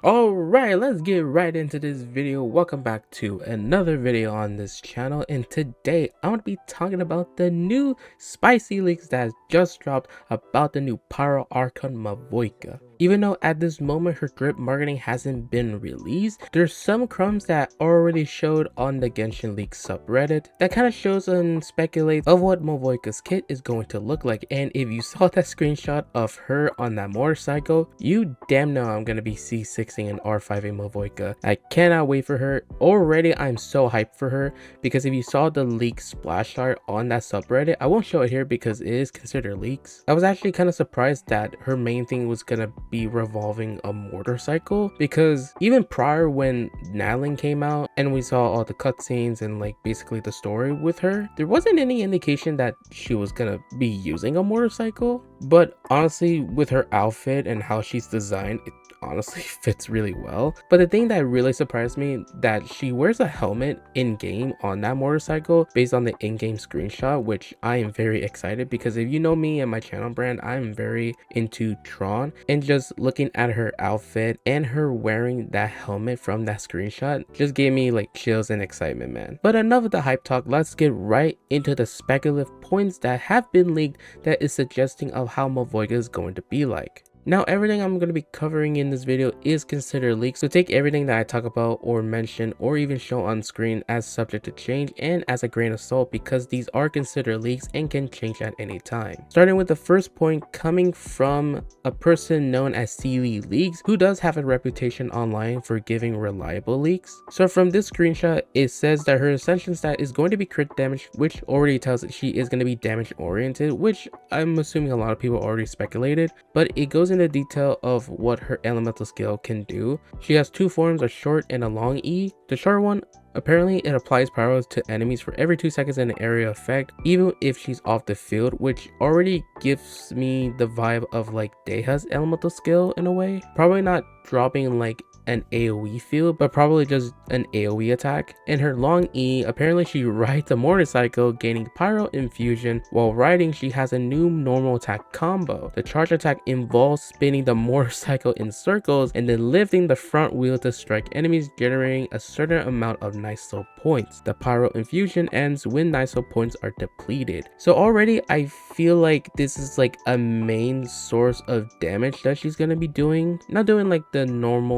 Alright, let's get right into this video. Welcome back to another video on this channel, and today I'm going to be talking about the new spicy leaks that just dropped about the new PRYO ARCHON MAVUIKA. Even though at this moment her drip marketing hasn't been released, there's some crumbs that already showed on the Genshin leak subreddit that kind of shows and speculates of what Mavuika's kit is going to look like. And if you saw that screenshot of her on that motorcycle, you damn know I'm going to be C6ing an R5A Mavuika. I cannot wait for her. Already I'm so hyped for her because if you saw the leak splash art on that subreddit, I won't show it here because it is considered leaks. I was actually kind of surprised that her main thing was going to be revolving a motorcycle, because even prior when Natlin came out and we saw all the cutscenes and like basically the story with her, there wasn't any indication that she was gonna be using a motorcycle. But honestly, with her outfit and how she's designed, it honestly fits really well. But the thing that really surprised me, that she wears a helmet in game on that motorcycle based on the in-game screenshot, which I am very excited because if you know me and my channel brand, I'm very into Tron, and just looking at her outfit and her wearing that helmet from that screenshot just gave me like chills and excitement, man. But enough of the hype talk, let's get right into the speculative points that have been leaked that is suggesting of how Mavuika is going to be like. Now, everything I'm going to be covering in this video is considered leaks, so take everything that I talk about or mention or even show on screen as subject to change and as a grain of salt, because these are considered leaks and can change at any time. Starting with the first point coming from a person known as Sealy Leaks, who does have a reputation online for giving reliable leaks. So from this screenshot, it says that her ascension stat is going to be crit damage, which already tells that she is going to be damage oriented, which I'm assuming a lot of people already speculated, but it goes into detail of what her elemental skill can do. She has two forms, a short and a long E. The short one, apparently it applies powers to enemies for every 2 seconds in an area effect, even if she's off the field, which already gives me the vibe of like Deha's elemental skill in a way. Probably not dropping like an AoE field, but probably just an AoE attack. In her long E, apparently she rides a motorcycle, gaining pyro infusion. While riding, she has a new normal attack combo. The charge attack involves spinning the motorcycle in circles and then lifting the front wheel to strike enemies, generating a certain amount of Niso points. The pyro infusion ends when Niso points are depleted. So already I feel like this is like a main source of damage that she's gonna be doing. Not doing like the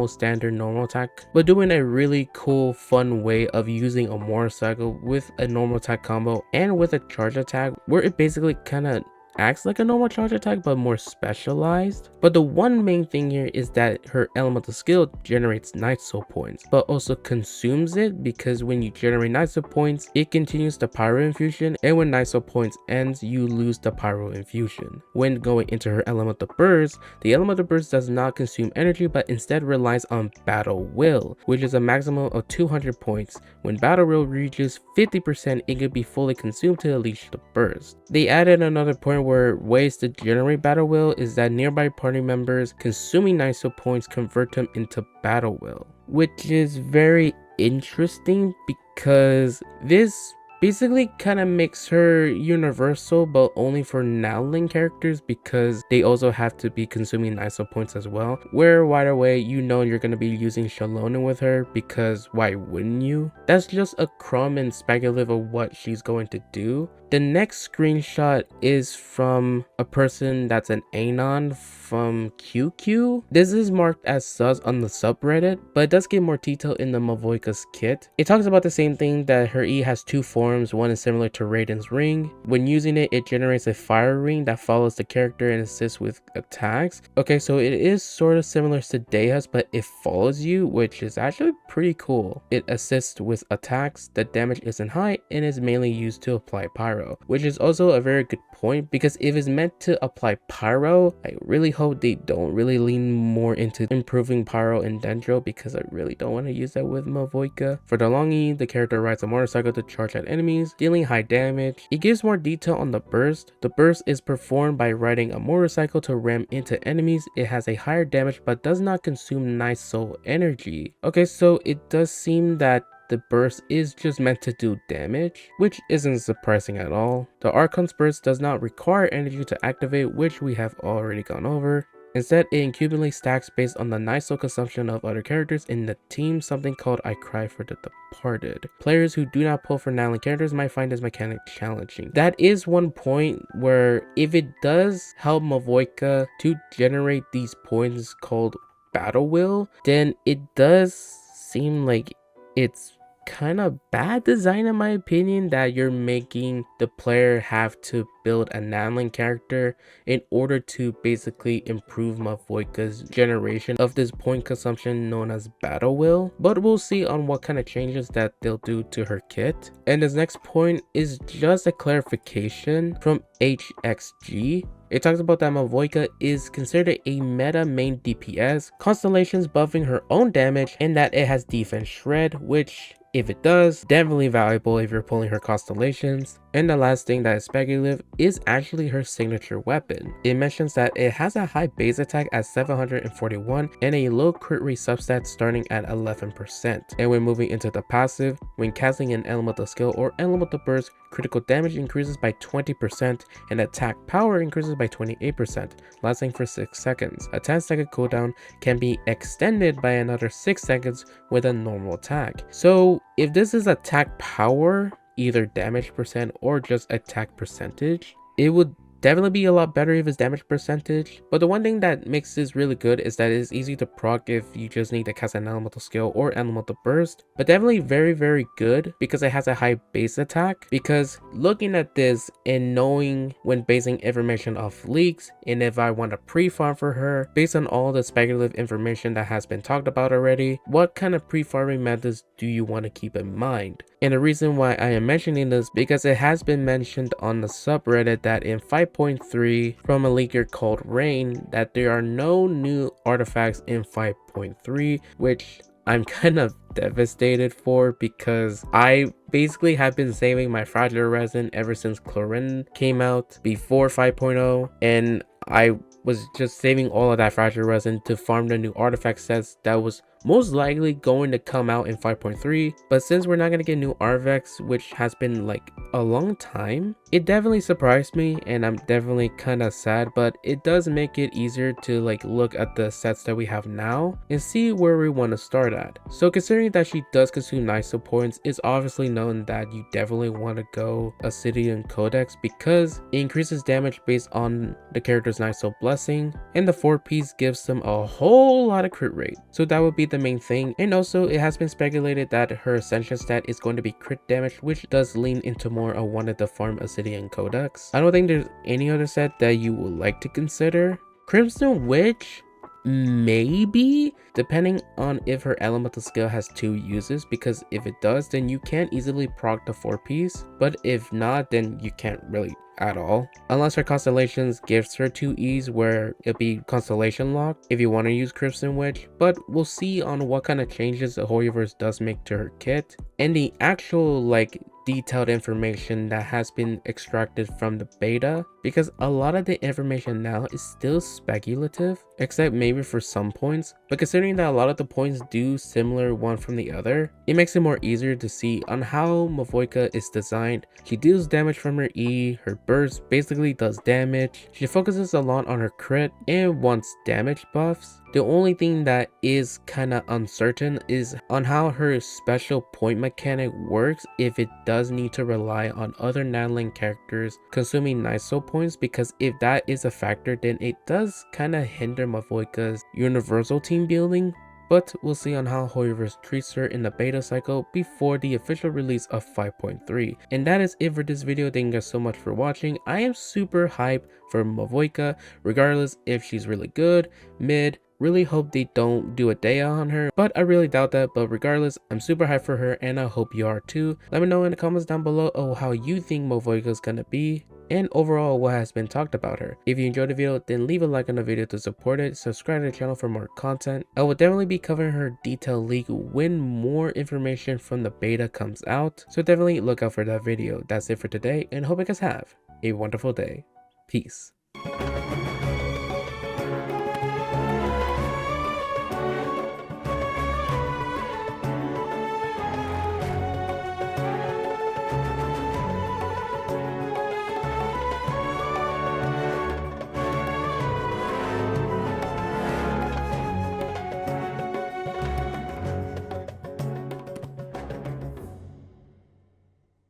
standard normal attack, but doing a really cool fun way of using a motorcycle with a normal attack combo and with a charge attack, where it basically kind of acts like a normal charge attack but more specialized. But the one main thing here is that her elemental skill generates Niso points, but also consumes it, because when you generate Niso points, it continues the pyro infusion, and when Niso points ends, you lose the pyro infusion. When going into her elemental burst, the elemental burst does not consume energy but instead relies on battle will, which is a maximum of 200 points. When battle will reaches 50%, it can be fully consumed to unleash the burst. They added another point where ways to generate battle will is that nearby party members consuming Niso points convert them into battle will, which is very interesting because this basically kind of makes her universal, but only for Natlin characters, because they also have to be consuming Niso points as well. Where right away you know you're going to be using Shalonen with her, because why wouldn't you? That's just a crumb and speculative of what she's going to do. The next screenshot is from a person that's an Anon from QQ. This is marked as sus on the subreddit, but it does give more detail in the Mavuika's kit. It talks about the same thing, that her E has two forms. One is similar to Raiden's ring. When using it, it generates a fire ring that follows the character and assists with attacks. Okay, so it is sort of similar to Deha's, but it follows you, which is actually pretty cool. It assists with attacks, the damage isn't high, and is mainly used to apply pyro, which is also a very good point, because if it's meant to apply pyro, I really hope they don't really lean more into improving pyro in Dendro, because I really don't want to use that with Mavuika. For the long E, the character rides a motorcycle to charge at enemies, dealing high damage. It gives more detail on the burst. The burst is performed by riding a motorcycle to ram into enemies. It has a higher damage but does not consume Niso energy. Okay, so it does seem that the burst is just meant to do damage, which isn't surprising at all. The Archon's burst does not require energy to activate, which we have already gone over. Instead, it accumulates stacks based on the NISO consumption of other characters in the team, something called I Cry for the Departed. Players who do not pull for Nylon characters might find this mechanic challenging. That is one point where if it does help Mavuika to generate these points called Battle Will, then it does seem like it's kind of bad design in my opinion that you're making the player have to build a Nanlin character in order to basically improve Mavuika's generation of this point consumption known as Battle Will. But we'll see on what kind of changes that they'll do to her kit. And this next point is just a clarification from HXG. It talks about that Mavuika is considered a meta main DPS, constellations buffing her own damage, and that it has defense shred, which if it does, definitely valuable if you're pulling her constellations. And the last thing that is speculative is actually her signature weapon. It mentions that it has a high base attack at 741 and a low crit rate substat starting at 11%. And when moving into the passive, when casting an elemental skill or elemental burst, critical damage increases by 20% and attack power increases by 28%, lasting for 6 seconds. A 10-second cooldown can be extended by another 6 seconds with a normal attack. So if this is attack power, either damage percent or just attack percentage, it would definitely be a lot better if it's damage percentage. But the one thing that makes this really good is that it's easy to proc if you just need to cast an elemental skill or elemental burst. But definitely very good because it has a high base attack. Because looking at this and knowing when basing information off leaks, and if I want to pre-farm for her based on all the speculative information that has been talked about already, what kind of pre-farming methods do you want to keep in mind? And the reason why I am mentioning this because it has been mentioned on the subreddit that in 5.3 from a leaker called Rain that there are no new artifacts in 5.3, which I'm kind of devastated for because I basically have been saving my fragile resin ever since Chlorine came out before 5.0, and I was just saving all of that fragile resin to farm the new artifact sets that was most likely going to come out in 5.3. But since we're not going to get new artifacts, which has been like a long time, it definitely surprised me and I'm definitely kind of sad, but it does make it easier to like look at the sets that we have now and see where we want to start at. So considering that she does consume NISO points, it's obviously known that you definitely want to go Obsidian Codex because it increases damage based on the character's NISO blessing, and the 4-piece gives them a whole lot of crit rate. So that would be the main thing. And also it has been speculated that her ascension stat is going to be crit damage, which does lean into more a wanted to farm Obsidian Codex. I don't think there's any other set that you would like to consider. Crimson Witch, maybe, depending on if her elemental skill has 2 uses, because if it does, then you can easily proc the 4-piece, but if not, then you can't really at all, unless her constellations gives her 2 E's where it'll be constellation lock if you want to use Crimson Witch. But we'll see on what kind of changes the Hoyoverse does make to her kit and the actual like detailed information that has been extracted from the beta, because a lot of the information now is still speculative except maybe for some points. But considering that a lot of the points do similar one from the other, it makes it more easier to see on how Mavuika is designed. She deals damage from her E, her burst basically does damage, she focuses a lot on her crit and wants damage buffs. The only thing that is kind of uncertain is on how her special point mechanic works if it does need to rely on other Nanlin characters consuming NISO points, because if that is a factor, then it does kind of hinder Mavuika's universal team building. But we'll see on how Hoyoverse treats her in the beta cycle before the official release of 5.3. And that is it for this video. Thank you guys so much for watching. I am super hyped for Mavuika, regardless if she's really good, mid. Really hope they don't do a day on her, but I really doubt that. But regardless, I'm super hyped for her and I hope you are too. Let me know in the comments down below how you think Mavuika is gonna be and overall what has been talked about her. If you enjoyed the video, then leave a like on the video to support it. Subscribe to the channel for more content. I will definitely be covering her detailed leak when more information from the beta comes out, so definitely look out for that video. That's it for today and hope you guys have a wonderful day. Peace.